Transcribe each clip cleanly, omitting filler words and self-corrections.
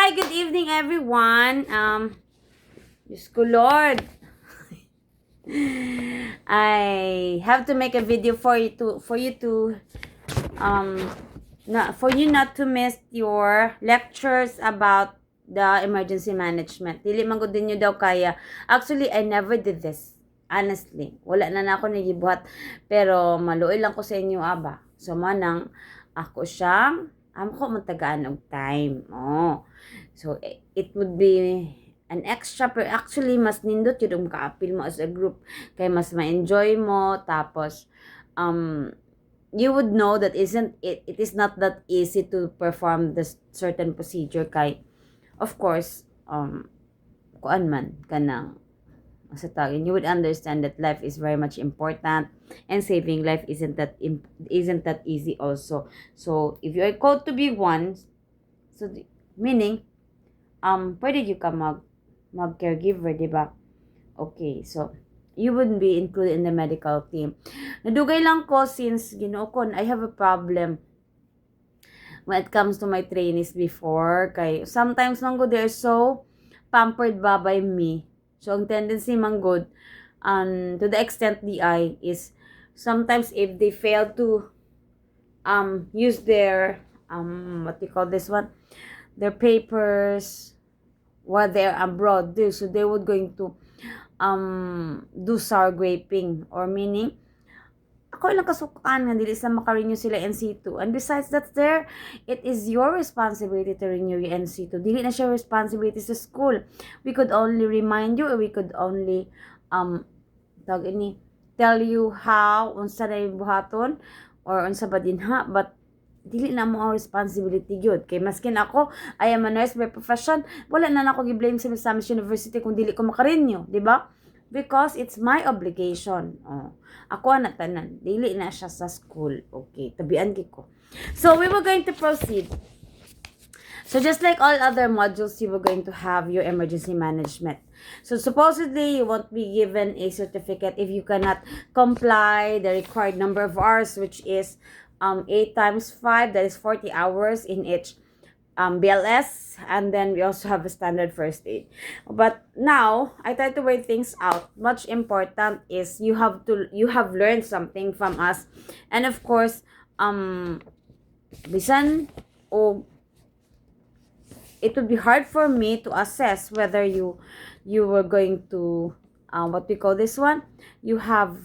Hi, good evening everyone. Diyos ko Lord. I have to make a video for you to for you not to miss your lectures about the emergency management. Dili man gud din nyo daw kaya. Actually, I never did this. Honestly, wala na ako nagibuhat, pero maluoy lang ko sa inyo aba. So manang ako siyang ko matagaan og time. So it would be an extra, pero actually mas nindot yun maka-appeal mo as a group kay mas ma-enjoy mo. Tapos you would know that it is not that easy to perform this certain procedure kay of course kuan man kanang sa tawag, you would understand that life is very much important and saving life isn't that easy also. So if you are called to be one, so meaning pwede you ka mag caregiver, di ba? Okay, so you wouldn't be included in the medical team. Nadugay lang ko since Ginoo ko I have a problem when it comes to my trainees before kay sometimes man go they're so pampered ba by me. So ang tendency man good to the extent DI is sometimes if they fail to use their what do you call this one, their papers while they're abroad, so they would going to do sour graping, or meaning ako ilang kasukaan nga dili sa maka-renew sila NC2. And besides that, it is your responsibility to renew your NC2. Dili na siya responsibility sa school. We could only remind you, or we could only tell you how unsa na buhaton or unsa ba dinha, but dili na mo ang responsibility gyud kay maskin ako I am a nurse by profession, wala na nako gi-blame sa Miss University kung dili ko maka-renew, di ba? Because it's my obligation. Ako na tanan, dili na siya sa school. Okay, tabian ko. So we were going to proceed. So just like all other modules, you were going to have your emergency management. So supposedly you won't be given a certificate if you cannot comply the required number of hours, which is 8 times 5, that is 40 hours in each BLS, and then we also have a standard first aid. But now I try to weigh things out. Much important is you have learned something from us, and of course bisan o it would be hard for me to assess whether you were going to what we call this one, you have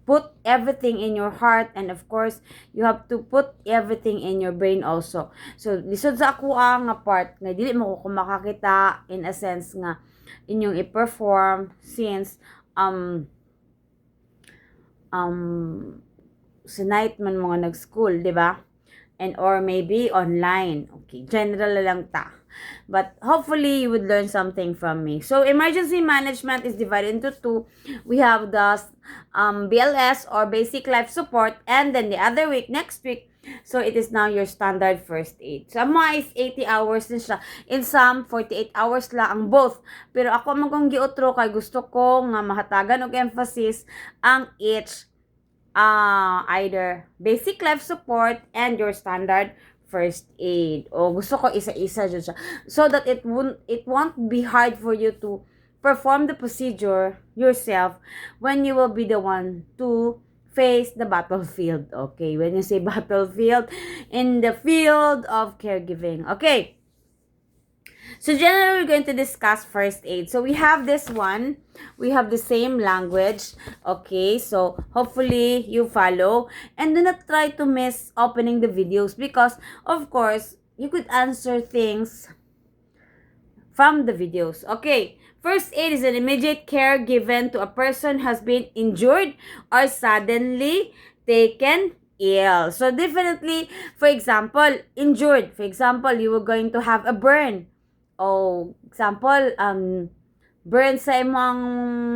put everything in your heart, and of course you have to put everything in your brain also. So lisod sa ako nga part nga dili mo ko makakita in a sense nga inyong i-perform since sa night man mga nag-school, di ba? And or maybe online. Okay, general lang ta. But hopefully you would learn something from me. So emergency management is divided into two. We have the BLS or basic life support, and then the other week, next week, so it is now your standard first aid. So mga is 80 hours din siya. In some 48 hours la ang both. Pero ako magong giotro kay gusto ko nga mahatagan og emphasis ang each either basic life support and your standard first aid. O gusto ko isa-isa dyan siya. So that it won't be hard for you to perform the procedure yourself when you will be the one to face the battlefield. Okay, when you say battlefield, in the field of caregiving. Okay. So generally, we're going to discuss first aid. So we have this one. We have the same language. Okay, so hopefully you follow. And do not try to miss opening the videos because, of course, you could answer things from the videos. Okay, first aid is an immediate care given to a person who has been injured or suddenly taken ill. So definitely, for example, injured. For example, you were going to have a burn. Example, burn sa imong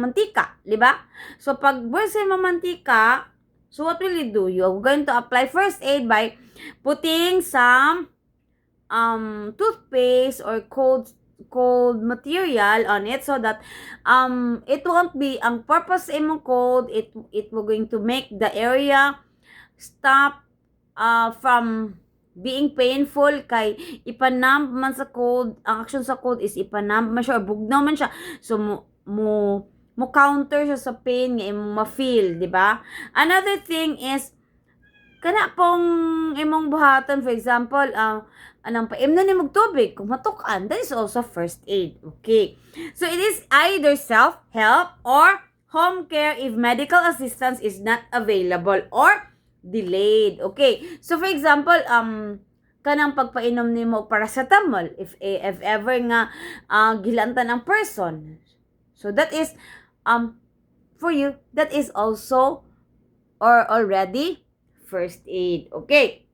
mantika, di ba? So, pag burn sa imong mantika, so what will you do? You are going to apply first aid by putting some toothpaste or cold material on it so that it won't be ang purpose sa imong cold, it will going to make the area stop from being painful kay ipanamp man sa cold. Ang action sa cold is ipanamp man siya or bugnaw man siya. So mo counter siya sa pain nga imong ma-feel, di ba? Another thing is kana pong imong buhaton, for example, anong paim na nimog tubig kung matukan, that is also first aid. Okay, so it is either self-help or home care if medical assistance is not available or delayed. Okay, so for example, kanang pagpainom nimo og paracetamol if ever nga gilantan ang person, so that is for you, that is also or already first aid. Okay,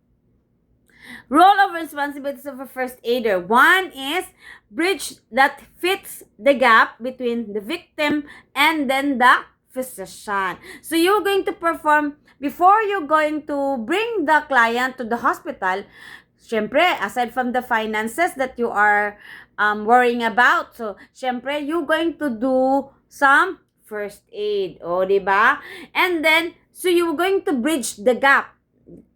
role of responsibilities of a first aider. One is bridge that fits the gap between the victim and then the physician. So you're going to perform, before you're going to bring the client to the hospital, syempre, aside from the finances that you are worrying about, so syempre, you're going to do some first aid. O, diba? And then, so you're going to bridge the gap.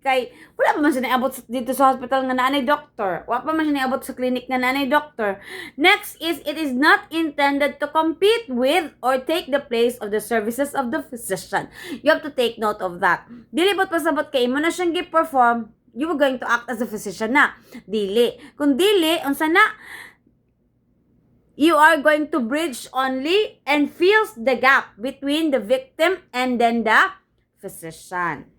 Kay, wala pa man siya naabot dito sa hospital nga nanay doctor. Wala pa man siya naabot sa clinic nga nanay doctor. Next is, it is not intended to compete with or take the place of the services of the physician. You have to take note of that. Dili ba't pasabot kay mo na siyang gi-perform, you were going to act as a physician na. Dili. Kung dili, unsa na, you are going to bridge only and fills the gap between the victim and then the physician.